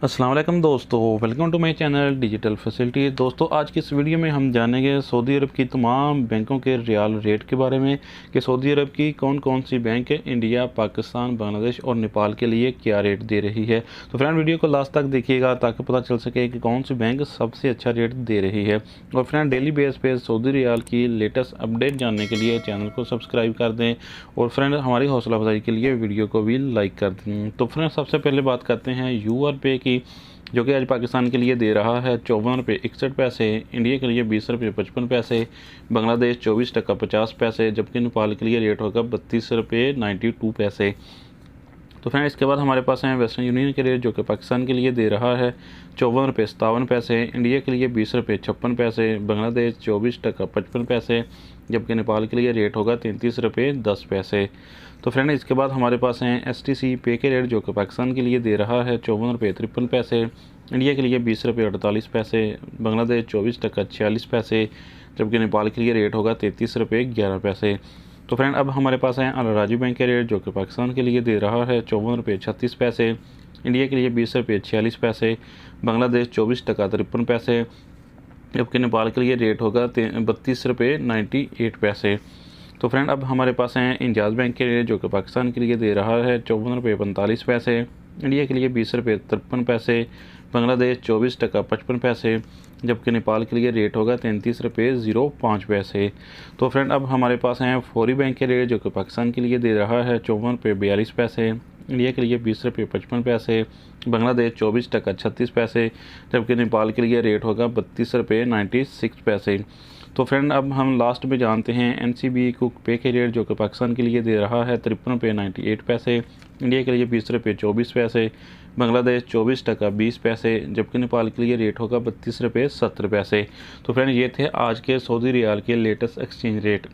अस्सलाम वालेकुम दोस्तों, welcome to my channel digital facility. दोस्तों, आज की इस वीडियो में हम जानेंगे सऊदी अरब की तमाम बैंकों के रियाल रेट के बारे में कि सऊदी अरब की कौन कौन सी बैंक है इंडिया, पाकिस्तान, बांग्लादेश और नेपाल के लिए क्या रेट दे रही है। तो फ्रेंड, वीडियो को लास्ट तक देखिएगा ताकि पता चल सके कि कौन सी बैंक सबसे अच्छा रेट दे रही है। और फ्रेंड, डेली बेस पे सऊदी रियाल की लेटेस्ट अपडेट जानने के लिए चैनल को सब्सक्राइब कर दें और फ्रेंड हमारी हौसला अफजाई के लिए वीडियो को भी लाइक कर दें। तो फ्रेंड, सबसे पहले बात करते हैं यूआर पे की, जो कि आज पाकिस्तान के लिए दे रहा है 54 रुपये 61 पैसे, इंडिया के लिए 20 रुपये 55 पैसे, बांग्लादेश 24 टका 50 पैसे, जबकि नेपाल के लिए रेट होगा 32 रुपये 92 पैसे। तो फ्रेंड, इसके बाद हमारे पास हैं वेस्टर्न यूनियन के रेट, जो कि पाकिस्तान के लिए दे रहा है 54 रुपये 57 पैसे, इंडिया के लिए 20 रुपये 56 पैसे, बांग्लादेश 24 टका 55 पैसे, जबकि नेपाल के लिए रेट होगा 33 रुपये 10 पैसे। तो फ्रेंड, इसके बाद हमारे पास हैं STC पे के रेट, जो कि पाकिस्तान के लिए दे रहा है 54 रुपये 53 पैसे, इंडिया के लिए 20 रुपये 48 पैसे, बांग्लादेश 24 टका 46 पैसे, जबकि नेपाल के लिए रेट होगा 33 रुपये 11 पैसे। तो फ्रेंड, अब हमारे पास हैं अल राजी बैंक के रेट, जो कि पाकिस्तान के लिए दे रहा है 54 रुपये 36 पैसे, इंडिया के लिए 20 रुपये 46 पैसे, बांग्लादेश 24 टका 53 पैसे, जबकि नेपाल के लिए रेट होगा 32 रुपये 98 पैसे। तो फ्रेंड, अब हमारे पास हैं इंजाज़ बैंक के रेट, जो कि पाकिस्तान के लिए दे रहा है 54 रुपये 45 पैसे, इंडिया के लिए 20 रुपये 53 पैसे, बांग्लादेश 24 टका 55 पैसे, जबकि नेपाल के लिए रेट होगा 33 रुपये 05 पैसे। तो फ्रेंड, अब हमारे पास हैं फौरी बैंक के रेट, जो कि पाकिस्तान के लिए दे रहा है 54 रुपये 42 पैसे, इंडिया के लिए 20 रुपये 55 पैसे, बांग्लादेश 24 टका 36 पैसे, जबकि नेपाल के लिए रेट होगा 32 रुपये 96 पैसे। तो फ्रेंड, अब हम लास्ट में जानते हैं NCB कुक पे के रेट, जो कि पाकिस्तान के लिए दे रहा है 53 रुपये 98 पैसे, इंडिया के लिए 20 रुपये 24 पैसे, बांग्लादेश 24 टका 20 पैसे, जबकि नेपाल के लिए रेट होगा 32 रुपये 70 पैसे। तो फ्रेंड, ये थे आज के सऊदी रियाल के लेटेस्ट एक्सचेंज रेट।